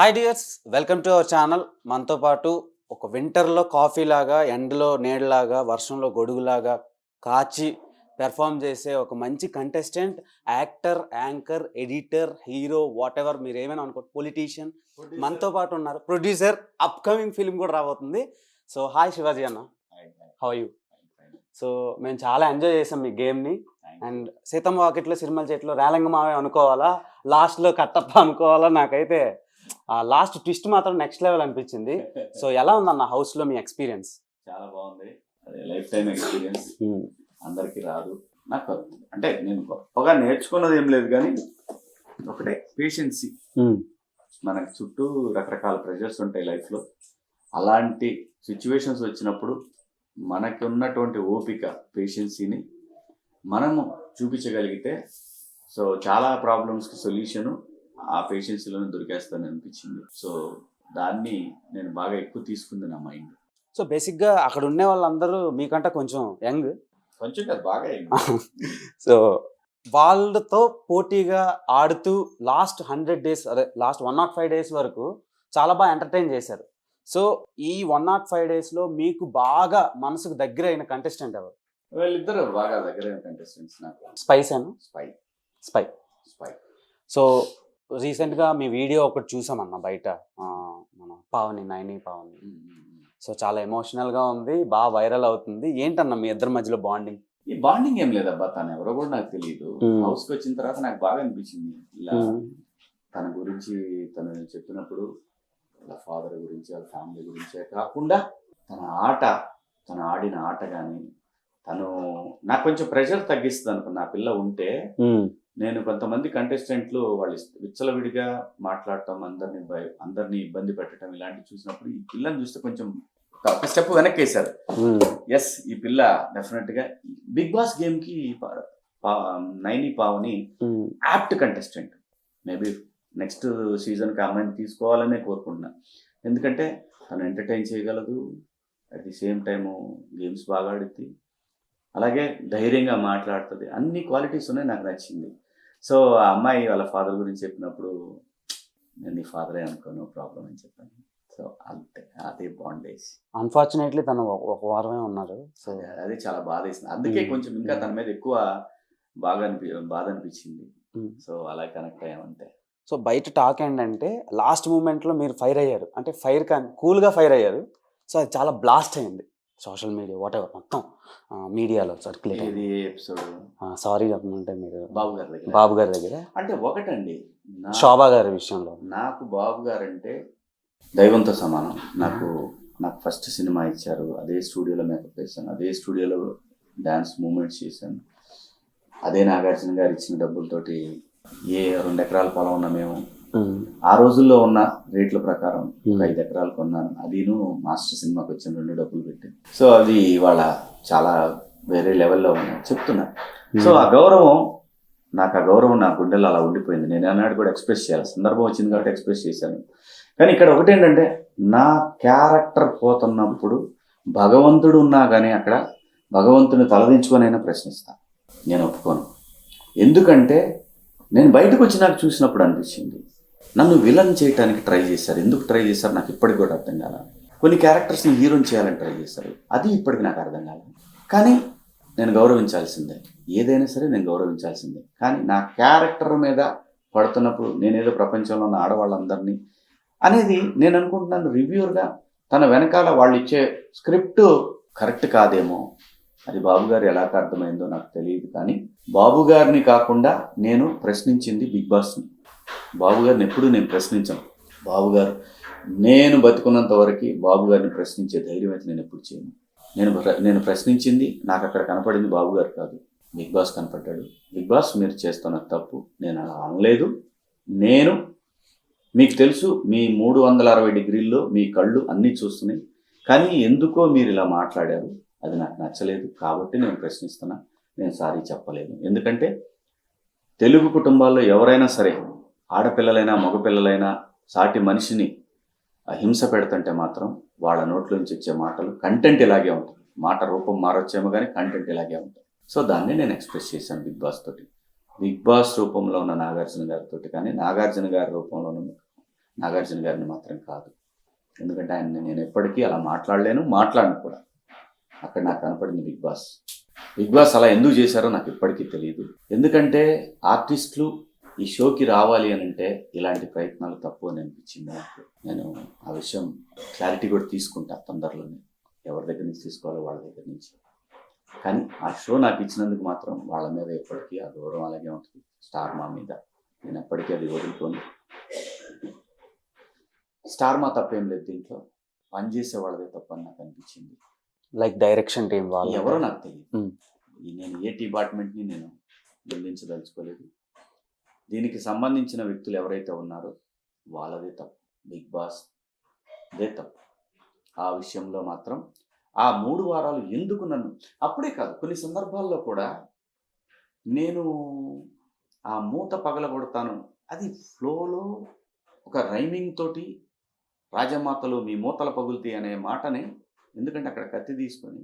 Hi dears, welcome to our channel. మనతో పాటు ఒక వింటర్లో కాఫీ లాగా, ఎండలో నీడలాగా, వర్షంలో గొడుగులాగా కాచి పెర్ఫామ్ చేసే ఒక మంచి contestant, actor, anchor, editor, hero, what ever మీరు ఏమైనా అనుకో, పొలిటీషియన్ మనతో పాటు ఉన్నారు. ప్రొడ్యూసర్, అప్కమింగ్ ఫిల్మ్ కూడా రాబోతుంది. సో హాయ్ శివాజీ అన్న, హౌ యూ? సో మేము చాలా ఎంజాయ్ చేసాం మీ గేమ్ని. అండ్ సీతమ్మ వాకిట్లో సిరిమల చెట్లో రేలంగ మావే అనుకోవాలా, లాస్ట్లో కట్టప్ప అనుకోవాలా, నాకైతే ఆ లాస్ట్ ట్విస్ట్ మాత్రం నెక్స్ట్ లెవెల్ అనిపించింది. సో ఎలా ఉందన్న హౌస్లో మీ ఎక్స్పీరియన్స్? చాలా బాగుంది. అదే లైఫ్ టైం ఎక్స్పీరియన్స్, అందరికి రాదు. నాకు అంటే నేను గొప్పగా నేర్చుకున్నది ఏం లేదు, కానీ ఒకటే పేషెన్సీ. మనకు చుట్టూ రకరకాల ప్రెషర్స్ ఉంటాయి లైఫ్లో. అలాంటి సిచ్యువేషన్స్ వచ్చినప్పుడు మనకి ఉన్నటువంటి ఓపిక, పేషెన్సీని మనము చూపించగలిగితే సో చాలా ప్రాబ్లమ్స్కి సొల్యూషను ఆ పేషెన్సీలోనే దొరికేస్తాను అనిపించింది. సో దాన్ని నేను బాగా ఎక్కువ తీసుకుంది నా మైండ్. సో బేసిక్గా అక్కడ ఉండే వాళ్ళందరూ మీకంటే కొంచెం యంగ్, కొంచెం కాదు బాగా సో వాళ్ళతో పోటీగా ఆడుతూ లాస్ట్ 100 days, అదే లాస్ట్ 105 days వరకు చాలా బాగా ఎంటర్టైన్ చేశారు. సో ఈ 105 daysలో మీకు బాగా మనసుకు దగ్గర అయిన కంటెస్టెంట్ ఎవరు? వీళ్ళిద్దరు బాగా దగ్గరైన కంటెస్టెంట్స్ నాకు. స్పైస్ అన్న, స్పై. సో రీసెంట్గా మీ వీడియో ఒకటి చూసామన్న బయట, మన పావని, నైని పావని. సో చాలా ఎమోషనల్గా ఉంది, బాగా వైరల్ అవుతుంది. ఏంటన్న మీ ఇద్దరి మధ్యలో బాండింగ్? ఈ బాండింగ్ ఏం లేదబ్బా, తను ఎవరో కూడా నాకు తెలియదు. హౌస్కి వచ్చిన తర్వాత నాకు బాగా అనిపించింది ఇలా తన గురించి తను చెప్పినప్పుడు, వాళ్ళ ఫాదర్ గురించి, వాళ్ళ ఫ్యామిలీ గురించే కాకుండా తను ఆడిన ఆట కానీ, తను నాకు కొంచెం ప్రెషర్ తగ్గిస్తుంది అనుకో. నా పిల్ల ఉంటే నేను కొంతమంది కంటెస్టెంట్లు వాళ్ళు విచ్చలవిడిగా మాట్లాడటం, అందరినీ ఇబ్బంది పెట్టడం ఇలాంటివి చూసినప్పుడు ఈ పిల్లని చూస్తే కొంచెం ఒక స్టెప్ వెనక్కి వేశారు. ఎస్, ఈ పిల్ల డెఫినెట్ గా బిగ్ బాస్ గేమ్ కి Naini Pavani apt contestant. Maybe next season కి అమ్మాయిని తీసుకోవాలనే కోరుకుంటున్నా. ఎందుకంటే తను ఎంటర్టైన్ చేయగలదు, at the same time games బాగా ఆడుద్ది, అలాగే ధైర్యంగా మాట్లాడుతుంది. అన్ని క్వాలిటీస్ ఉన్నాయి, నాకు నచ్చింది. సో ఆ అమ్మాయి వాళ్ళ ఫాదర్ గురించి చెప్పినప్పుడు నేను నీ ఫాదరే అనుకో, నో ప్రాబ్లం అని చెప్పాను. సో అంతే, అదే బాండేజ్. అన్ఫార్చునేట్లీ తను ఒక వారమే ఉన్నారు. సో అది చాలా బాధ వేసింది. అందుకే కొంచెం ఇంకా తన మీద ఎక్కువ బాధ అనిపించింది. సో అలా కనెక్ట్ అయ్యామంతే. సో బయట టాక్ ఏంటంటే లాస్ట్ మూమెంట్లో మీరు ఫైర్ అయ్యారు, అంటే ఫైర్ కానీ కూల్గా ఫైర్ అయ్యారు. సో అది చాలా బ్లాస్ట్ అయింది సోషల్ మీడియా, వాట్ ఎవర్ మొత్తం మీడియాలో సర్క్యులేట్ అయింది. ఎపిసోడ్ సారీ చెప్పమంటే మీరు బాబు గారి దగ్గర అంటే ఒకటండి, శోభా గారి విషయంలో నాకు బాబు గారు అంటే దైవంతో సమానం. నాకు ఫస్ట్ సినిమా ఇచ్చారు, అదే స్టూడియోలో మేకప్ వేసాను, అదే స్టూడియోలో డాన్స్ మూమెంట్స్ చేశాను, అదే నాగార్జున గారు ఇచ్చిన డబ్బులతోటి 2 ఎకరాల పొలం ఉన్న మేము ఆ రోజుల్లో ఉన్న రేట్ల ప్రకారం 5 ఎకరాలు కొన్నాను. అదిను మాస్టర్ సినిమాకి వచ్చిన 2 డబ్బులు పెట్టి. సో అది ఇవాళ చాలా వేరే లెవెల్లో ఉన్నాను చెప్తున్నా. సో ఆ గౌరవం నా గుండెల్లో అలా ఉండిపోయింది. నేను అన్నాడు కూడా ఎక్స్ప్రెస్ చేయాలి, సందర్భం వచ్చింది కాబట్టి ఎక్స్ప్రెస్ చేశాను. కానీ ఇక్కడ ఒకటేంటంటే, నా క్యారెక్టర్ పోతున్నప్పుడు భగవంతుడు ఉన్నా కానీ అక్కడ భగవంతుని తలదించుకొనైనా ప్రశ్నిస్తాను. నేను ఒప్పుకోను. ఎందుకంటే నేను బయటకు వచ్చి నాకు చూసినప్పుడు అనిపించింది, నన్ను విలన్ చేయడానికి ట్రై చేశారు. ఎందుకు ట్రై చేశారు నాకు ఇప్పటికి కూడా అర్థం కాల. కొన్ని క్యారెక్టర్స్ని హీరోని చేయాలని ట్రై చేశారు, అది ఇప్పటికి నాకు అర్థం కాలేదు. కానీ నేను గౌరవించాల్సిందే, ఏదైనా సరే నేను గౌరవించాల్సిందే. కానీ నా క్యారెక్టర్ మీద పడుతున్నప్పుడు నేనేదో ప్రపంచంలో ఉన్న ఆడవాళ్ళందరినీ అనేది నేను అనుకుంటున్నాను. రివ్యూర్గా తన వెనకాల వాళ్ళు ఇచ్చే స్క్రిప్ట్ కరెక్ట్ కాదేమో, అది బాబు గారు ఎలాగ అర్థమైందో నాకు తెలియదు. కానీ బాబు గారిని కాకుండా నేను ప్రశ్నించింది బిగ్ బాస్ని. బాబు గారిని ఎప్పుడూ నేను ప్రశ్నించాను. బాబు గారు నేను బతుకున్నంత వరకు బాబు గారిని ప్రశ్నించే ధైర్యం అయితే నేను ఎప్పుడు చేయను. నేను ప్రశ్నించింది, నాకు అక్కడ కనపడింది బాబు గారు కాదు, బిగ్ బాస్ కనపడ్డాడు. బిగ్ బాస్ మీరు చేస్తున్న తప్పు, నేను అలా అనలేదు. నేను మీకు తెలుసు, మీ 360 degrees మీ కళ్ళు అన్నీ చూస్తున్నాయి, కానీ ఎందుకో మీరు ఇలా మాట్లాడారు, అది నాకు నచ్చలేదు. కాబట్టి నేను ప్రశ్నిస్తున్నా, నేను సారీ చెప్పలేదు. ఎందుకంటే తెలుగు కుటుంబాల్లో ఎవరైనా సరే, ఆడపిల్లలైనా మగపిల్లలైనా సాటి మనిషిని హింస పెడుతుంటే మాత్రం వాళ్ళ నోట్లోంచి వచ్చే మాటలు కంటెంట్ ఇలాగే ఉంటుంది. మాట రూపం మారొచ్చేమో కానీ కంటెంట్ ఇలాగే ఉంటుంది. సో దాన్ని నేను ఎక్స్ప్రెస్ చేశాను బిగ్ బాస్ తోటి. బిగ్ బాస్ రూపంలో ఉన్న నాగార్జున గారితో కానీ, నాగార్జున గారి రూపంలో ఉన్న నాగార్జున గారిని మాత్రం కాదు. ఎందుకంటే ఆయన నేను ఎప్పటికీ అలా మాట్లాడను కూడా. అక్కడ నాకు కనపడింది బిగ్ బాస్ అలా ఎందుకు చేశారో నాకు ఇప్పటికీ తెలియదు. ఎందుకంటే ఆర్టిస్టులు ఈ షోకి రావాలి అని అంటే ఇలాంటి ప్రయత్నాలు తప్పు అని అనిపించింది నాకు. నేను ఆ విషయం క్లారిటీ కూడా తీసుకుంటా తొందరలోనే, ఎవరి దగ్గర నుంచి తీసుకోవాలో వాళ్ళ దగ్గర నుంచి. కానీ ఆ షో నాకు ఇచ్చినందుకు మాత్రం వాళ్ళ మీద ఎప్పటికీ ఆ గౌరవం అలాగే ఉంటుంది. స్టార్ మా మీద నేను ఎప్పటికీ అది వదులుకొని. స్టార్ మా తప్పేం లేదు దీంట్లో, పనిచేసే వాళ్ళదే తప్పు అని నాకు అనిపించింది. లైక్ డైరెక్షన్ టీం వాళ్ళు ఎవరో నాకు తెలియదు. నేను ఏ డిపార్ట్మెంట్ని నేను నిందించదలుచుకోలేదు. దీనికి సంబంధించిన వ్యక్తులు ఎవరైతే ఉన్నారో వాళ్ళదే తప్పు, బిగ్ బాస్ దే తప్పు. ఆ విషయంలో మాత్రం ఆ 3 వారాలు ఎందుకు నన్ను, అప్పుడే కాదు కొన్ని సందర్భాల్లో కూడా నేను ఆ మూత పగలగొడతాను, అది ఫ్లోలో ఒక రైమింగ్ తోటి రాజమాతలు మీ మూతల పగులుతాయి అనే మాటని, ఎందుకంటే అక్కడ కత్తి తీసుకొని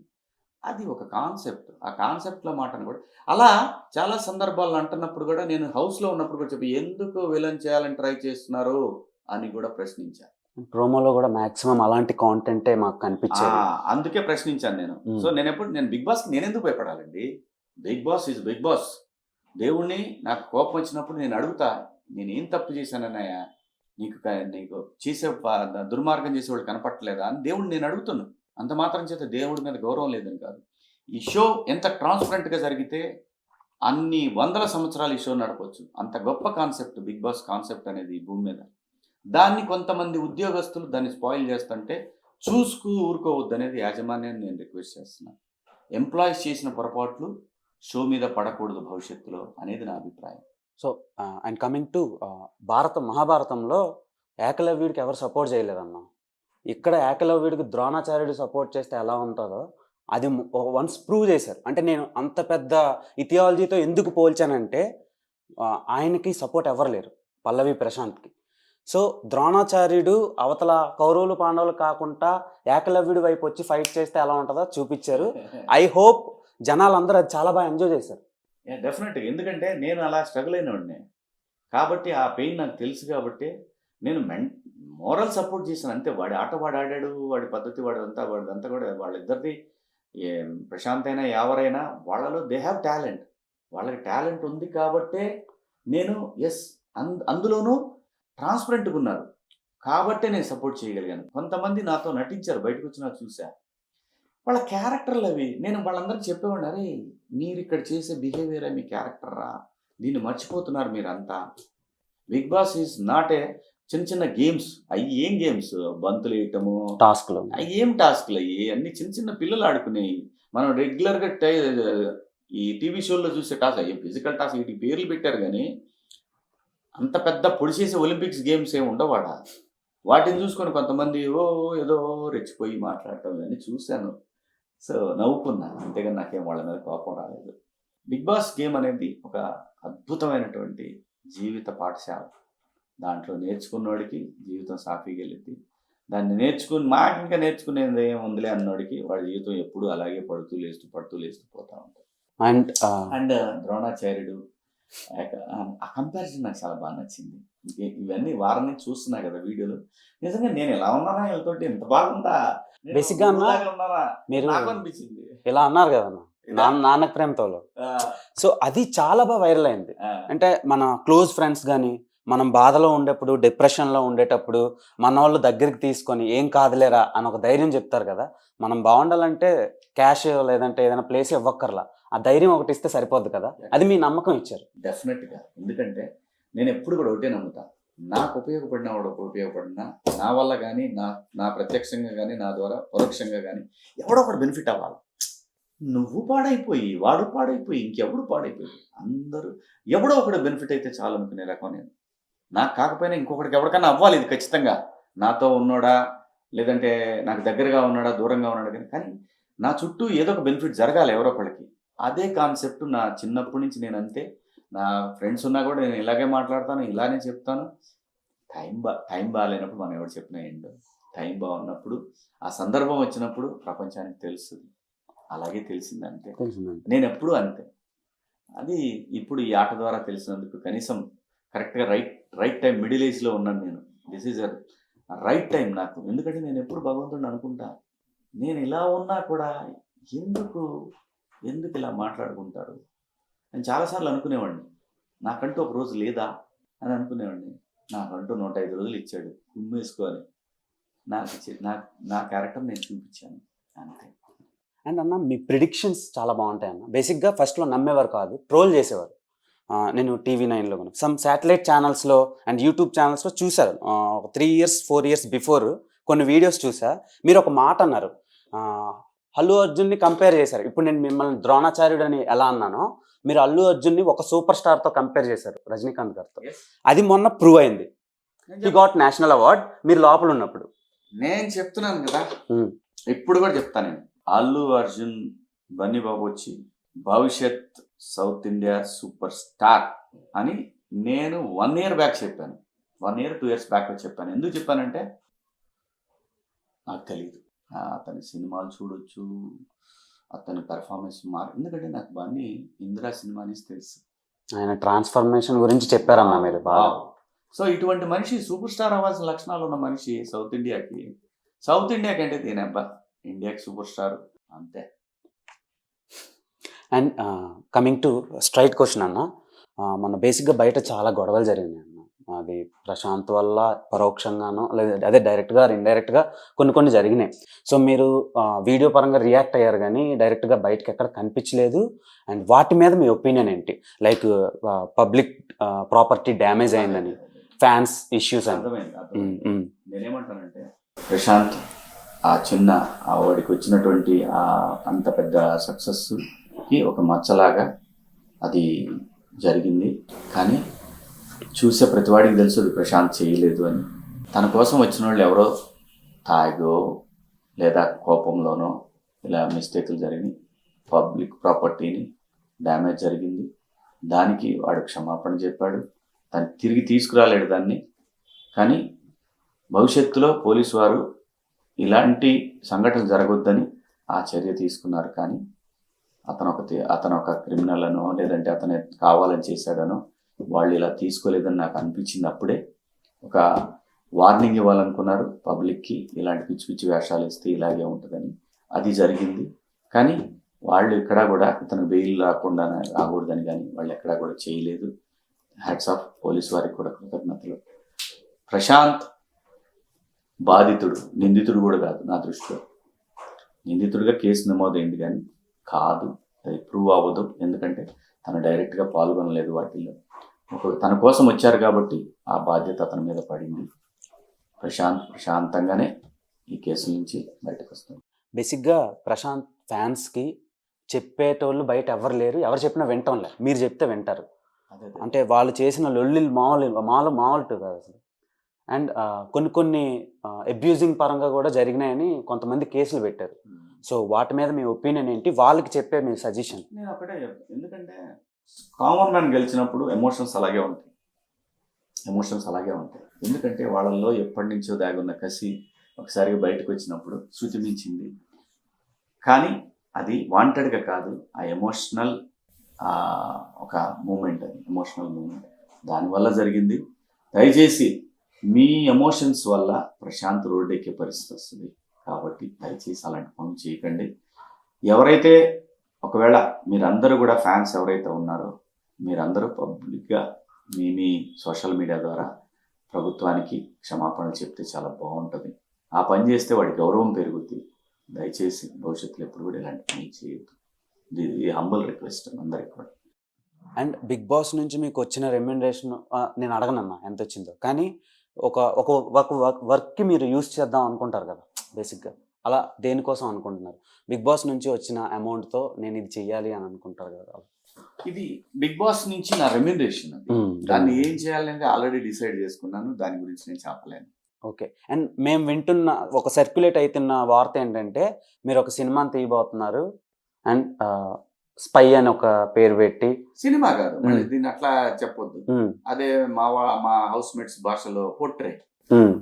అది ఒక కాన్సెప్ట్, ఆ కాన్సెప్ట్లో మాటను కూడా అలా చాలా సందర్భాల్లో అంటున్నప్పుడు కూడా నేను హౌస్లో ఉన్నప్పుడు కూడా చెప్పి ఎందుకు విలన్ చేయాలని ట్రై చేస్తున్నారు అని కూడా ప్రశ్నించాను. ప్రోమోలో కూడా మాక్సిమం అలాంటి కాంటెంటే మాకు కనిపించేది. అందుకే ప్రశ్నించాను నేను. సో నేను బిగ్ బాస్కి నేను ఎందుకు భయపడాలండి? Big Boss is Big Boss. దేవుణ్ణి నాకు కోపం వచ్చినప్పుడు నేను అడుగుతా, నేను ఏం తప్పు చేశానన్నయ్యా, నీకు చేసే దుర్మార్గం చేసేవాళ్ళు కనపట్టలేదా అని దేవుడిని నేను అడుగుతున్నాను. అంత మాత్రం చేత దేవుడి మీద గౌరవం లేదని కాదు. ఈ షో ఎంత ట్రాన్స్పరెంట్గా జరిగితే అన్ని వందల సంవత్సరాలు ఈ షో నడపవచ్చు. అంత గొప్ప కాన్సెప్ట్ బిగ్ బాస్ కాన్సెప్ట్ అనేది ఈ భూమి మీద. దాన్ని కొంతమంది ఉద్యోగస్తులు దాన్ని స్పాయిల్ చేస్తుంటే ఊరుకోవద్దు అనేది యాజమాన్యాన్ని నేను రిక్వెస్ట్ చేస్తున్నాను. ఎంప్లాయీస్ చేసిన పొరపాట్లు షో మీద పడకూడదు భవిష్యత్తులో అనేది నా అభిప్రాయం. సో అండ్ కమింగ్ టు మహాభారతంలో ఏకలవ్యుడికి ఎవరు సపోర్ట్ చేయలేదన్నా. ఇక్కడ ఏకలవ్యుడికి ద్రోణాచార్యుడు సపోర్ట్ చేస్తే ఎలా ఉంటుందో అది వన్స్ ప్రూవ్ చేశారు. అంటే నేను అంత పెద్ద ఇథియాలజీతో ఎందుకు పోల్చానంటే ఆయనకి సపోర్ట్ ఎవరు లేరు, పల్లవి ప్రశాంత్కి. సో ద్రోణాచార్యుడు అవతల కౌరవులు పాండవులు కాకుండా ఏకలవ్యుడి వైపు వచ్చి ఫైట్ చేస్తే ఎలా ఉంటుందో చూపించారు. ఐ హోప్ జనాలందరూ అది చాలా బాగా ఎంజాయ్ చేశారు. డెఫినెట్గా, ఎందుకంటే నేను అలా స్ట్రగుల్ అయినవాడిని కాబట్టి ఆ పెయిన్ నాకు తెలుసు. కాబట్టి నేను మోరల్ సపోర్ట్ చేశాను అంతే. వాడి ఆట వాడు ఆడాడు, వాడి పద్ధతి వాడిదంతా కూడా వాళ్ళిద్దరిది, ప్రశాంత్ అయినా ఎవరైనా వాళ్ళలో దే హ్యావ్ టాలెంట్, వాళ్ళకి టాలెంట్ ఉంది కాబట్టే నేను అందులోనూ ట్రాన్స్పరెంట్గా ఉన్నారు కాబట్టే నేను సపోర్ట్ చేయగలిగాను. కొంతమంది నాతో నటించారు, బయటకు వచ్చినా చూసా, వాళ్ళ క్యారెక్టర్లు అవి. నేను వాళ్ళందరికీ చెప్పేవాడిని, అరే మీరు ఇక్కడ చేసే బిహేవియర్ మీ క్యారెక్టర్రా, దీన్ని మర్చిపోతున్నారు మీరంతా. Bigg Boss is not a చిన్న గేమ్స్. అవి ఏం గేమ్స్, బంతులు వేయటము, టాస్క్లు, అవి ఏం టాస్క్లు, అవి అన్ని చిన్న పిల్లలు ఆడుకునేవి. మనం రెగ్యులర్గా ఈ టీవీ షోల్లో చూసే టాస్క్, అయ్యే ఫిజికల్ టాస్క్, వీటికి పేర్లు పెట్టారు కానీ అంత పెద్ద పొడి చేసే ఒలింపిక్స్ గేమ్స్ ఏమి ఉండవాడా. వాటిని చూసుకొని కొంతమంది ఏదో రెచ్చిపోయి మాట్లాడటం ఇవన్నీ చూశాను. సో నవ్వుకున్నా, అంతేగాని నాకేం వాళ్ళ మీద కోపం రాలేదు. బిగ్ బాస్ గేమ్ అనేది ఒక అద్భుతమైనటువంటి జీవిత పాఠశాల. దాంట్లో నేర్చుకున్నవాడికి జీవితం సాఫీగా వెళ్ళింది. దాన్ని నేర్చుకుని మాకు ఇంకా నేర్చుకునేది ఏముందిలే అన్నోడికి వాడి జీవితం ఎప్పుడు అలాగే పడుతూ లేస్తూ పోతా ఉంటాడు. అండ్ ద్రోణాచార్యుడు ఆ కంపారిజన్ నాకు చాలా బాగా నచ్చింది. ఇవన్నీ వారం నుంచి చూస్తున్నా కదా వీడియోలు, నిజంగా నేను ఎలా ఉన్నానా వీళ్ళతోటి, ఎంత బాగుందా బేసిక్గా మీరు అనిపించింది. ఇలా అన్నారు కదా నాన్నకు ప్రేమతో. సో అది చాలా బాగా వైరల్ అయింది. అంటే మన క్లోజ్ ఫ్రెండ్స్ కానీ మనం బాధలో ఉండేప్పుడు, డిప్రెషన్లో ఉండేటప్పుడు మన వాళ్ళు దగ్గరికి తీసుకొని ఏం కాదులేరా అని ఒక ధైర్యం చెప్తారు కదా. మనం బాగుండాలంటే క్యాష్ లేదంటే ఏదైనా ప్లేస్ ఇవ్వక్కర్లా, ఆ ధైర్యం ఒకటి ఇస్తే సరిపోద్ది కదా. అది మీ నమ్మకం ఇచ్చారు. డెఫినెట్గా, ఎందుకంటే నేను ఎప్పుడు కూడా ఒకటే నమ్ముతా, నాకు ఉపయోగపడిన వాడు ఉపయోగపడినా నా వల్ల కానీ నా ప్రత్యక్షంగా కానీ నా ద్వారా పరోక్షంగా కానీ ఎవడో ఒకటి బెనిఫిట్ అవ్వాలి. నువ్వు పాడైపోయి వాడు పాడైపోయి ఇంకెవడు పాడైపోయి అందరూ ఎవడో ఒకటి బెనిఫిట్ అయితే చాలు అనుకునే రకం నేను. నాకు కాకపోయినా ఇంకొకటికి ఎవరికైనా అవ్వాలి. ఇది ఖచ్చితంగా నాతో ఉన్నాడా లేదంటే నాకు దగ్గరగా ఉన్నాడా దూరంగా ఉన్నాడా కానీ నా చుట్టూ ఏదో ఒక బెనిఫిట్ జరగాలి ఎవరో ఒకళ్ళకి. అదే కాన్సెప్ట్ నా చిన్నప్పటి నుంచి నేను అంతే. నా ఫ్రెండ్స్ ఉన్నా కూడా నేను ఇలాగే మాట్లాడతాను, ఇలానే చెప్తాను. టైం బాగాలేనప్పుడు మనం ఎవరు చెప్పినా ఏంటో, టైం బాగున్నప్పుడు ఆ సందర్భం వచ్చినప్పుడు ప్రపంచానికి తెలుస్తుంది. అలాగే తెలిసిందంటే నేను ఎప్పుడూ అంతే. అది ఇప్పుడు ఈ ఆట ద్వారా తెలిసినందుకు కనీసం కరెక్ట్గా రైట్ టైం మిడిల్ ఏజ్లో ఉన్నాను నేను. దిస్ ఈజ్ రైట్ టైం నాకు. ఎందుకంటే నేను ఎప్పుడు భగవంతుడిని అనుకుంటా, నేను ఇలా ఉన్నా కూడా ఎందుకు ఇలా మాట్లాడుకుంటారు నేను చాలాసార్లు అనుకునేవాడిని. నాకంటూ ఒక రోజు లేదా అని అనుకునేవాడిని. నాకంటూ 105 రోజులు ఇచ్చాడు కుమ్మేసుకొని. నా క్యారెక్టర్ నేను చూపించాను అంతే. అండ్ అన్న మీ ప్రిడిక్షన్స్ చాలా బాగుంటాయి అన్న. బేసిక్గా ఫస్ట్లో నమ్మేవారు కాదు, ట్రోల్ చేసేవారు. నేను TV9లో సమ్ శాటిలైట్ ఛానల్స్లో అండ్ యూట్యూబ్ ఛానల్స్లో చూశారు. ఒక 3 years 4 years బిఫోర్ కొన్ని వీడియోస్ చూసా. మీరు ఒక మాట అన్నారు, అల్లు అర్జున్ని కంపేర్ చేశారు. ఇప్పుడు నేను మిమ్మల్ని ద్రోణాచార్యుడు అని ఎలా అన్నానో, మీరు అల్లు అర్జున్ని ఒక సూపర్ స్టార్తో కంపేర్ చేశారు, రజనీకాంత్ గారితో. అది మొన్న ప్రూవ్ అయింది. హీ గాట్ నేషనల్ అవార్డ్ మీరు లోపల ఉన్నప్పుడు. నేను చెప్తున్నాను కదా, ఇప్పుడు కూడా చెప్తాను నేను. అల్లు అర్జున్ బన్నీ బాబు వచ్చి భవిష్యత్ సౌత్ ఇండియా సూపర్ స్టార్ అని నేను 1 year బ్యాక్ చెప్పాను. 1 year 2 years బ్యాక్ చెప్పాను. ఎందుకు చెప్పానంటే నాకు తెలియదు, అతని సినిమాలు చూడొచ్చు, అతని పెర్ఫార్మెన్స్ ఎందుకంటే నాకు బన్నీ ఇందిరా సినిమా అనేసి తెలుసు. ఆయన ట్రాన్స్ఫర్మేషన్ గురించి చెప్పారన్నా మీరు బాగా. సో ఇటువంటి మనిషి సూపర్ స్టార్ అవ్వాల్సిన లక్షణాలు ఉన్న మనిషి సౌత్ ఇండియాకి అంటే దేనబ్బా, ఇండియాకి సూపర్ స్టార్ అంతే. And coming to straight question అన్న, మన బేసిక్గా బయట చాలా గొడవలు జరిగినాయి అన్న. అది ప్రశాంత్ వల్ల పరోక్షంగానో లేదా అదే డైరెక్ట్గా ఇండైరెక్ట్గా కొన్ని జరిగినాయి. సో మీరు వీడియో పరంగా రియాక్ట్ అయ్యారు కానీ డైరెక్ట్గా బయటకు ఎక్కడ కనిపించలేదు. అండ్ వాటి మీద మీ ఒపీనియన్ ఏంటి? లైక్ పబ్లిక్ ప్రాపర్టీ డ్యామేజ్ అయిందని, ఫ్యాన్స్ ఇష్యూస్ అని. నేనేమంటానంటే ప్రశాంత్ వాడికి వచ్చినటువంటి అంత పెద్ద సక్సెస్కి ఒక మచ్చలాగా అది జరిగింది. కానీ చూసే ప్రతివాడికి తెలుసు అది ప్రశాంత్ చేయలేదు అని. తన కోసం వచ్చిన వాళ్ళు ఎవరో తాగో లేదా కోపంలోనో ఇలా మిస్టేక్లు జరిగి పబ్లిక్ ప్రాపర్టీని డ్యామేజ్ జరిగింది. దానికి వాడు క్షమాపణ చెప్పాడు, దాన్ని తిరిగి తీసుకురాలేడు దాన్ని. కానీ భవిష్యత్తులో పోలీసు వారు ఇలాంటి సంఘటనలు జరగొద్దని ఆ చర్య తీసుకున్నారు. కానీ అతను ఒక క్రిమినల్ అనో లేదంటే అతను కావాలని చేశాడనో వాళ్ళు ఇలా తీసుకోలేదని నాకు అనిపించింది. అప్పుడే ఒక వార్నింగ్ ఇవ్వాలనుకున్నారు పబ్లిక్కి, ఇలాంటి పిచ్చి వేషాలు ఇస్తే ఇలాగే ఉంటుందని. అది జరిగింది. కానీ వాళ్ళు ఎక్కడా కూడా ఇతను బెయిల్ రాకూడదని కానీ వాళ్ళు ఎక్కడా కూడా చేయలేదు. హ్యాట్స్ ఆఫ్ పోలీసు వారికి కూడా కృతజ్ఞతలు. ప్రశాంత్ బాధితుడు, నిందితుడు కూడా కాదు నా దృష్టిలో. నిందితుడిగా కేసు నమోదైంది కానీ కాదు, అది ప్రూవ్ అవ్వదు. ఎందుకంటే తను డైరెక్ట్గా పాల్గొనలేదు వాటిల్లో. తన కోసం వచ్చారు కాబట్టి ఆ బాధ్యత అతని మీద పడింది. ప్రశాంతంగానే ఈ కేసు నుంచి బయటకు వస్తుంది. బేసిక్గా ప్రశాంత్ ఫ్యాన్స్కి చెప్పేటోళ్ళు బయట ఎవరు లేరు, ఎవరు చెప్పినా వింటాంలే. మీరు చెప్తే వింటారు. అంటే వాళ్ళు చేసిన లొల్లిలు మామూలు కాదు అసలు. అండ్ కొన్ని అబ్యూజింగ్ పరంగా కూడా జరిగినాయని కొంతమంది కేసులు పెట్టారు. సో వాటి మీద మీ ఒపీనియన్ ఏంటి? వాళ్ళకి చెప్పే మీ సజెషన్? నేను ఒకటే చెప్తాను, ఎందుకంటే కామన్ మ్యాన్ గెలిచినప్పుడు ఎమోషన్స్ అలాగే ఉంటాయి. ఎందుకంటే వాళ్ళల్లో ఎప్పటి నుంచో దాగున్న కసి ఒకసారిగా బయటకు వచ్చినప్పుడు శృతి మించింది. కానీ అది వాంటెడ్గా కాదు, ఆ ఎమోషనల్ ఒక మూమెంట్, అది ఎమోషనల్ మూమెంట్ దానివల్ల జరిగింది. దయచేసి మీ ఎమోషన్స్ వల్ల ప్రశాంత్ రోడ్డు ఎక్కే పరిస్థితి వస్తుంది. కాబట్టి దయచేసి అలాంటి పనులు చేయకండి. ఎవరైతే ఒకవేళ మీరందరూ కూడా ఫ్యాన్స్ ఎవరైతే ఉన్నారో మీరందరూ పబ్లిక్గా మీ సోషల్ మీడియా ద్వారా ప్రభుత్వానికి క్షమాపణలు చెప్తే చాలా బాగుంటుంది. ఆ పని చేస్తే వాడి గౌరవం పెరుగుద్ది. దయచేసి భవిష్యత్తులో ఎప్పుడు కూడా ఇలాంటి పని చేయొద్దు. ఇది హంబుల్ రిక్వెస్ట్ అందరికి కూడా. అండ్ బిగ్ బాస్ నుంచి మీకు వచ్చిన రెమ్యునరేషన్ నేను అడగనన్నా ఎంత వచ్చిందో, కానీ ఒక వర్క్కి మీరు యూజ్ చేద్దాం అనుకుంటారు కదా బేసిక్గా, అలా దేనికోసం అనుకుంటున్నారు? బిగ్ బాస్ నుంచి వచ్చిన అమౌంట్తో నేను ఇది చెయ్యాలి అని అనుకుంటారు కదా. ఇది బిగ్ బాస్ నుంచి నా రెమ్యునరేషన్, దాన్ని ఏం చేయాలంటే ఆల్రెడీ డిసైడ్ చేసుకున్నాను. దాని గురించి నేను చెప్పలేను. ఓకే. అండ్ మేము వింటున్న ఒక సర్క్యులేట్ అవుతున్న వార్త ఏంటంటే మీరు ఒక సినిమాని తీయబోతున్నారు అండ్ స్పై అని ఒక పేరు పెట్టి. సినిమా కాదు, దీన్ని అట్లా చెప్పొద్దు. అదే మా హౌస్ మేట్స్ భాషలో పోర్ట్రే,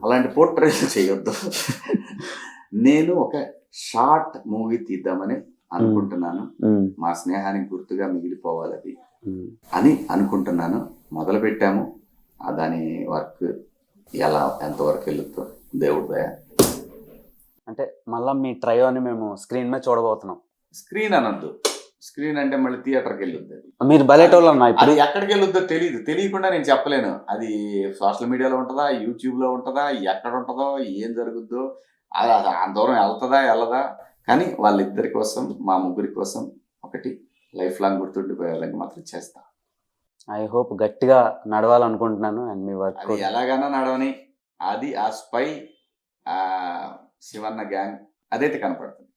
అలాంటి పోర్ట్రే చేయొద్దు. నేను ఒక షార్ట్ మూవీ తీద్దామని అనుకుంటున్నాను. మా స్నేహానికి గుర్తుగా మిగిలిపోవాలి అది అని అనుకుంటున్నాను. మొదలు పెట్టాము, దాని వర్క్ ఎలా ఎంతవరకు వెళ్తుందో దేవుడి దయ. అంటే మళ్ళీ మీ ట్రయోని మేము స్క్రీన్ మీద చూడబోతున్నాం. స్క్రీన్ అనొద్దు, స్క్రీన్ అంటే మళ్ళీ థియేటర్కి వెళ్ళొద్దు. మీరు బయటోళ్ళు అన్నా ఇప్పుడు అది ఎక్కడికి వెళ్ళొద్దో తెలియదు, తెలియకుండా నేను చెప్పలేను. అది సోషల్ మీడియాలో ఉంటుందా, యూట్యూబ్లో ఉంటుందా, ఎక్కడ ఉంటుందో, ఏం జరుగుద్దో, అది అంత దూరం వెళ్తుందా వెళ్ళదా. కానీ వాళ్ళిద్దరి కోసం, మా ముగ్గురి కోసం ఒకటి లైఫ్ లాంగ్ గుర్తుండిపోయేలాగా మాత్రం చేస్తా. ఐ హోప్ గట్టిగా నడవాలనుకుంటున్నాను. అండ్ మీ వర్క్ అది ఎలాగైనా నడవని, అది ఆ స్పై, ఆ శివన్న గ్యాంగ్ అదైతే కనపడుతుంది.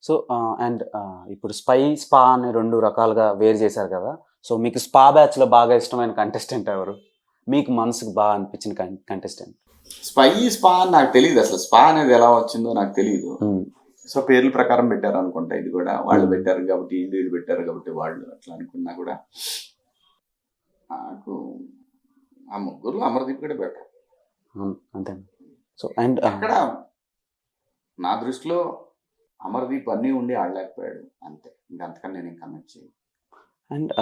సో అండ్ ఇప్పుడు స్పా అని 2 రకాలుగా వేరు చేశారు కదా. సో మీకు స్పా బ్యాచ్లో బాగా ఇష్టమైన కంటెస్టెంట్ ఎవరు? మీకు మనసుకు బాగా అనిపించిన కంటెస్టెంట్? స్పా అని నాకు తెలియదు, అసలు స్పా అనేది ఎలా వచ్చిందో నాకు తెలియదు. సో పేర్ల ప్రకారం పెట్టారు అనుకుంటా. ఇది కూడా వాళ్ళు పెట్టారు కాబట్టి, వీళ్ళు పెట్టారు కాబట్టి వాళ్ళు అట్లా అనుకున్నా కూడా నాకు ఆ ముగ్గురు అమర్దీప్ కూడా బెటర్. అంతే. సో అండ్ అక్కడ నా దృష్టిలో అమర్దీప్ అన్నీ ఉండి ఆడలేకపోయాడు అంతే. ఇంకంతకన్నా నేను కమెంట్ చేయను. అండ్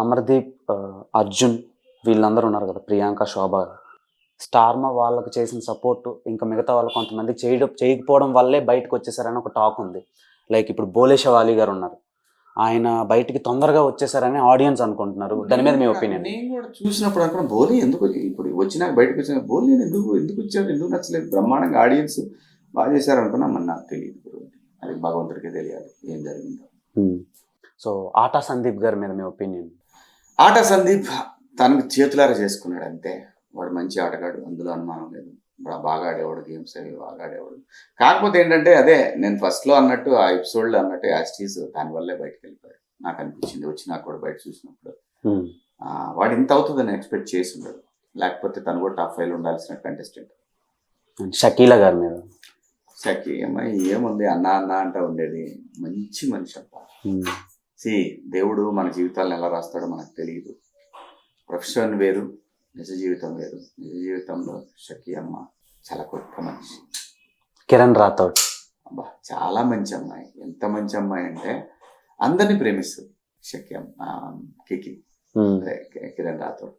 అమర్దీప్, అర్జున్ వీళ్ళందరూ ఉన్నారు కదా, ప్రియాంక, శోభ, స్టార్మా వాళ్ళకి చేసిన సపోర్ట్ ఇంకా మిగతా వాళ్ళు కొంతమంది చేయకపోవడం వల్లే బయటకు వచ్చేసారని ఒక టాక్ ఉంది. లైక్ ఇప్పుడు బోలే శవాలి గారు ఉన్నారు, ఆయన బయటికి తొందరగా వచ్చేసారని ఆడియన్స్ అనుకుంటున్నారు. దాని మీద మీ ఒపీనియన్? నేను కూడా చూసినప్పుడు అనుకున్నా బోలీ ఎందుకు ఇప్పుడు వచ్చినాక బయటకు వచ్చిన బోలీ ఎందుకు వచ్చాడు, ఎందుకు నచ్చలేదు, బ్రహ్మాండంగా ఆడియన్స్ బాగా చేశారు అనుకున్నా. మరి నాకు తెలియదు, అది భగవంతుడికి తెలియాలి ఏం జరిగిందో. సో ఆటా సందీప్ గారి మీద మీ ఒపీనియన్? ఆటా సందీప్ తనకు చేతులారా చేసుకున్నాడు అంతే. వాడు మంచి ఆటగాడు, అందులో అనుమానం లేదు. బాగా ఆడేవాడు, గేమ్స్ అవి బాగా ఆడేవాడు. కాకపోతే ఏంటంటే అదే నేను ఫస్ట్లో అన్నట్టు, ఆ ఎపిసోడ్లో అన్నట్టు యాస్టీస్ దానివల్లే బయటకు వెళ్ళిపోయాడు నాకు అనిపించింది. వచ్చి నాకు కూడా బయట చూసినప్పుడు వాడు ఇంత అవుతుందని ఎక్స్పెక్ట్ చేసి ఉండడు. లేకపోతే తను కూడా టాప్ 5 ఉండాల్సిన కంటెస్టెంట్. షకీలా గారి మీద? షకీ అమ్మాయి ఏముంది, అన్న అన్న అంటా ఉండేది. మంచి మనిషి అబ్బా. దేవుడు మన జీవితాలను ఎలా రాస్తాడో మనకు తెలియదు. ప్రొఫెషన్ వేరు, నిజ జీవితం వేరు. నిజ జీవితంలో షకీ అమ్మ చాలా గొప్ప మనిషి. కిరణ్ రాథోడ్ అబ్బా చాలా మంచి అమ్మాయి. ఎంత మంచి అమ్మాయి అంటే అందరినీ ప్రేమిస్తుంది షకీ అమ్మ. కికి Kiran Rathod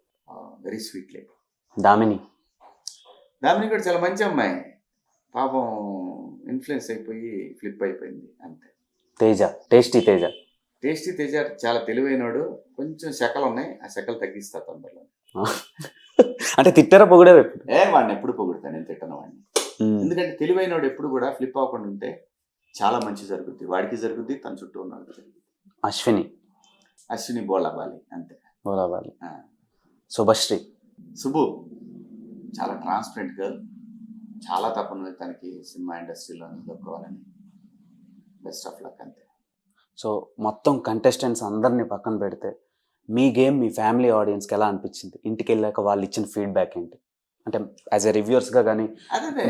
very sweet lady. Damini కూడా చాలా మంచి అమ్మాయి. పాపం ఇన్ఫ్లుయెన్స్ అయిపోయి ఫ్లిప్ అయిపోయింది అంతే. టేస్టీ తేజ చాలా తెలివైనడు. కొంచెం శకలు ఉన్నాయి, ఆ శకలు తగ్గిస్తా తొందరలో. అంటే తిట్టారా పొగిడే? వాడిని ఎప్పుడు పొగుడతాను, నేను తిట్టను వాడిని. ఎందుకంటే తెలివైనడు ఎప్పుడు కూడా ఫ్లిప్ అవ్వకుండా ఉంటే చాలా మంచి జరుగుద్ది, వాడికి జరుగుద్ది, తన చుట్టూ ఉన్న జరుగుద్ది. అశ్విని బోలాబాలి అంతే. సుబ్బు చాలా ట్రాన్స్పరెంట్ గర్ల్. చాలా తప్పనుంది తనకి సినిమా ఇండస్ట్రీలో దొరకవాలని. బెస్ట్ ఆఫ్ లక్ అంతే. సో మొత్తం కంటెస్టెంట్స్ అందరినీ పక్కన పెడితే మీ గేమ్ మీ ఫ్యామిలీ ఆడియన్స్కి ఎలా అనిపించింది? ఇంటికి వెళ్ళాక వాళ్ళు ఇచ్చిన ఫీడ్బ్యాక్ ఏంటి? అంటే యాజ్ ఎ రివ్యూవర్స్గా కానీ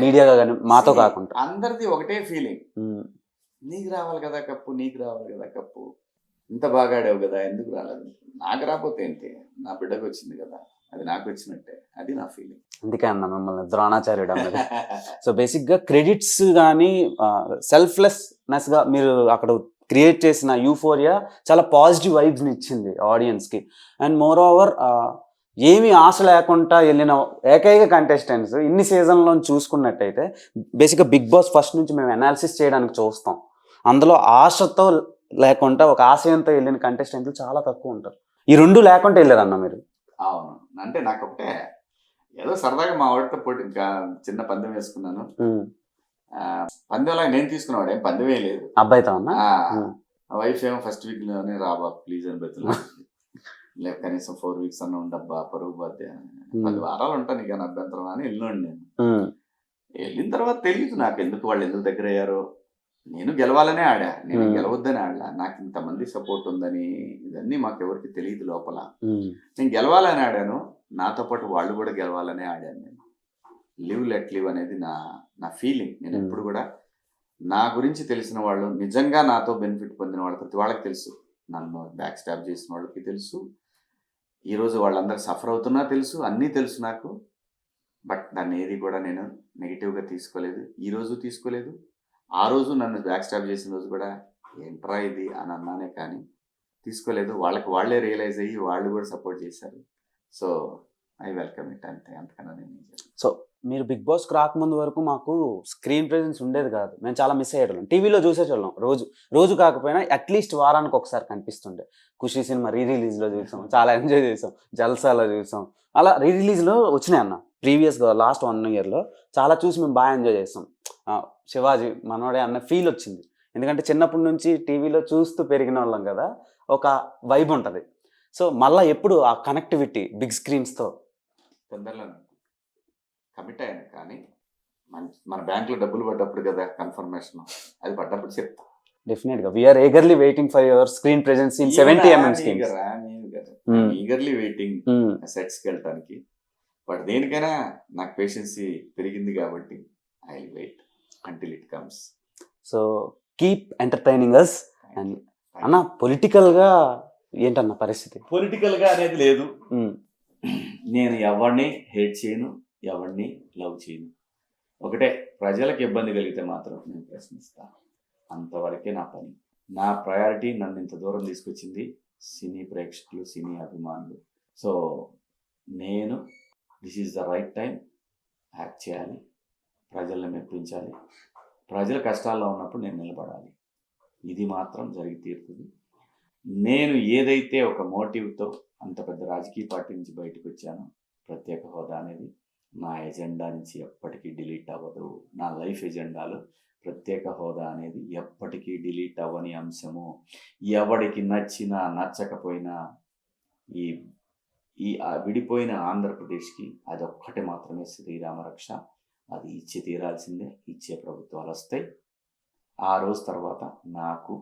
మీడియాగా కానీ మాతో కాకుండా అందరిది ఒకటే ఫీలింగ్, నీకు రావాలి కదా కప్పు, నీకు రావాలి కదా కప్పు, ఇంత బాగా ఆడావు కదా, ఎందుకు రాలేదు? నాకు రాకపోతే ఏంటి, నా బిడ్డకు వచ్చింది కదా, అది నాకు వచ్చినట్టే. అది నా ఫీలింగ్. అందుకే అన్న మిమ్మల్ని ద్రోణాచార్యుడు అన్నది. సో బేసిక్గా క్రెడిట్స్ కానీ సెల్ఫ్లెస్నెస్గా మీరు అక్కడ క్రియేట్ చేసిన యూఫోరియా చాలా పాజిటివ్ వైబ్స్ని ఇచ్చింది ఆడియన్స్కి. అండ్ మోర్ ఓవర్ ఏమీ ఆశ లేకుండా వెళ్ళిన ఏకైక కంటెస్టెంట్స్ ఇన్ని సీజన్లో చూసుకున్నట్టయితే బేసిక్గా బిగ్ బాస్ ఫస్ట్ నుంచి మేము అనాలిసిస్ చేయడానికి చూస్తాం. అందులో ఆశతో లేకుండా ఒక ఆశయంతో వెళ్ళిన కంటెస్టెంట్లు చాలా తక్కువ ఉంటారు. ఈ 2 లేకుండా వెళ్ళారు అన్న మీరు. అవును, అంటే నాకు ఒకటే ఏదో సరదాగా మా వాడితో పోటీ ఇంకా చిన్న పందెం వేసుకున్నాను. పందెంలా నేను తీసుకున్నాడు, ఏం పందెమే లేదు. అబ్బాయితో అన్న వైఫ్ ఏమో ఫస్ట్ వీక్ లోనే రాబా ప్లీజ్ అని బెతులు, లేక కనీసం 4 వీక్స్ అన్న ఉండబ్బా, పరుగు పోతే 10 వారాలు ఉంటాను ఇక, అభ్యంతరం అని వెళ్ళినండి నేను. వెళ్ళిన తర్వాత తెలియదు నాకు ఎందుకు వాళ్ళు ఎందుకు దగ్గర అయ్యారో. నేను గెలవాలనే ఆడా, నేను గెలవద్దని ఆడలా. నాకు ఇంతమంది సపోర్ట్ ఉందని ఇదన్నీ మాకెవరికి తెలియదు లోపల. నేను గెలవాలని ఆడాను, నాతో పాటు వాళ్ళు కూడా గెలవాలనే ఆడాను. నేను లివ్ లెట్ లివ్ అనేది నా ఫీలింగ్. నేను ఎప్పుడు కూడా నా గురించి తెలిసిన వాళ్ళు, నిజంగా నాతో బెనిఫిట్ పొందిన వాళ్ళు ప్రతి వాళ్ళకి తెలుసు, నన్ను బ్యాక్ స్టాప్ చేసిన వాళ్ళకి తెలుసు, ఈరోజు వాళ్ళందరూ సఫర్ అవుతున్నా తెలుసు, అన్నీ తెలుసు నాకు. బట్ దాన్ని ఏది కూడా నేను నెగిటివ్గా తీసుకోలేదు, ఈరోజు తీసుకోలేదు. ఆ రోజు నన్ను బ్యాక్ స్టాప్ చేసిన రోజు కూడా ఏంట్రా ఇది అని అన్నానే కానీ తీసుకోలేదు. వాళ్ళకి వాళ్ళే రియలైజ్ అయ్యి వాళ్ళు కూడా సపోర్ట్ చేశారు. సో ఐ వెల్కమ్ ఇట్ అంతే, అంతకన్నా నేను ఏం చెప్పను. సో మీరు బిగ్ బాస్కి రాకముందు వరకు మాకు స్క్రీన్ ప్రెజెన్స్ ఉండేది కాదు, మేము చాలా మిస్ అయ్యేటోళ్ళం. టీవీలో చూసేటోళ్ళం, రోజు కాకపోయినా అట్లీస్ట్ వారానికి ఒకసారి కనిపిస్తుండే. ఖుషి సినిమా రిలీజ్లో చూసాం, చాలా ఎంజాయ్ చేసాం. జల్సాలో చూసాం, అలా రిలీజ్లో వచ్చినాయి అన్న. ప్రీవియస్గా లాస్ట్ 1 yearలో చాలా చూసి మేము బాగా ఎంజాయ్ చేస్తాం. శివాజీ మనోడే అన్న ఫీల్ వచ్చింది, ఎందుకంటే చిన్నప్పటి నుంచి టీవీలో చూస్తూ పెరిగిన వాళ్ళం కదా, ఒక వైబ్ ఉంటుంది. సో మళ్ళీ ఎప్పుడు ఆ కనెక్టివిటీ బిగ్ స్క్రీన్స్తో? తొందరలో కమిట్ అయ్యాను, కానీ మన బ్యాంకులో డబ్బులు పడ్డప్పుడు కదా కన్ఫర్మేషన్, అది పడ్డప్పుడు చెప్తా. డెఫినెట్గా we're eagerly waiting for your screen presence in 70mm screens. Eagerly waiting సెట్స్కి వెళ్ళటానికి. బట్ దేనికైనా నాకు పేషెన్సీ పెరిగింది కాబట్టి I will wait until it comes. So keep entertaining us. And అన్న పొలిటికల్గా ఏంటన్న పరిస్థితి? పొలిటికల్గా అనేది లేదు. నేను ఎవరిని హేట్ చేయను, ఎవరిని లవ్ చేయను. ఒకటే, ప్రజలకు ఇబ్బంది కలిగితే మాత్రం నేను ప్రశ్నిస్తాను, అంతవరకే నా పని. నా ప్రయారిటీ నన్ను ఇంత దూరం తీసుకొచ్చింది సినీ ప్రేక్షకులు, సినీ అభిమానులు. సో నేను this is the right time act చేయాలి, ప్రజల్ని మెప్పించాలి, ప్రజల కష్టాల్లో ఉన్నప్పుడు నేను నిలబడాలి. ఇది మాత్రం జరిగి తీరుతుంది. నేను ఏదైతే ఒక మోటివ్తో అంత పెద్ద రాజకీయ పార్టీ నుంచి బయటకు వచ్చానో, ప్రత్యేక హోదా అనేది నా ఎజెండా నుంచి ఎప్పటికీ డిలీట్ అవ్వదు. నా లైఫ్ ఎజెండాలో ప్రత్యేక హోదా అనేది ఎప్పటికీ డిలీట్ అవ్వని అంశము. ఎవడికి నచ్చినా నచ్చకపోయినా ఈ ఈ విడిపోయిన ఆంధ్రప్రదేశ్కి అది ఒక్కటి మాత్రమే శ్రీరామ రక్ష. అది ఇచ్చి తీరాల్సిందే. ఇచ్చే ప్రభుత్వాలు వస్తాయి. ఆ రోజు తర్వాత నాకు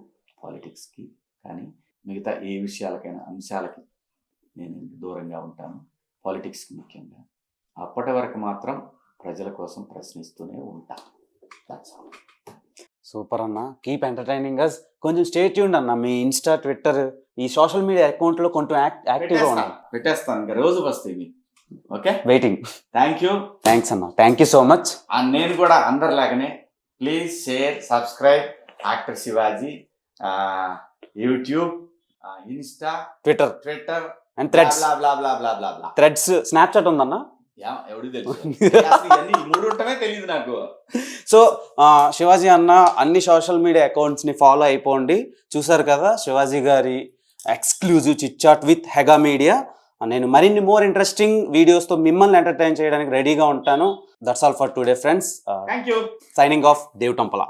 పాలిటిక్స్కి కానీ మిగతా ఏ విషయాలకైనా అంశాలకి నేను దూరంగా ఉంటాను, పాలిటిక్స్కి ముఖ్యంగా. అప్పటి వరకు మాత్రం ప్రజల కోసం ప్రశ్నిస్తూనే ఉంటా. సూపర్ అన్న, కీప్ ఎంటర్టైనింగ్ అస్. కొంచెం స్టే ట్యూన్డ్ అన్న, మీ ఇన్స్టా, ట్విట్టర్, ఈ సోషల్ మీడియా అకౌంట్లో కొంచెం యాక్టివ్గా ఉన్నాను. పెట్టేస్తాను, ఇంకా రోజు వస్తాయి. Okay, waiting. Thank you. Thanks అన్న, థ్యాంక్ యూ సో మచ్. నేను కూడా అందరిలాగానే please share, subscribe actor Shivaji, YouTube, Insta, Twitter and Threads. Threads, Snapchat ఉందన్న. ఎవడు తెలుసు, ఇవన్నీ 3 ఉంటమే తెలియదు నాకు. సో శివాజీ అన్న అన్ని సోషల్ మీడియా అకౌంట్స్ని ఫాలో అయిపోండి. చూసారు కదా శివాజీ గారి ఎక్స్క్లూజివ్ చిట్ చాట్ విత్ హెగా మీడియా. నేను మరిన్ని మోర్ ఇంట్రెస్టింగ్ వీడియోస్తో మిమ్మల్ని ఎంటర్టైన్ చేయడానికి రెడీగా ఉంటాను. That's all for today friends. Thank you. Signing off, Dev టంపల.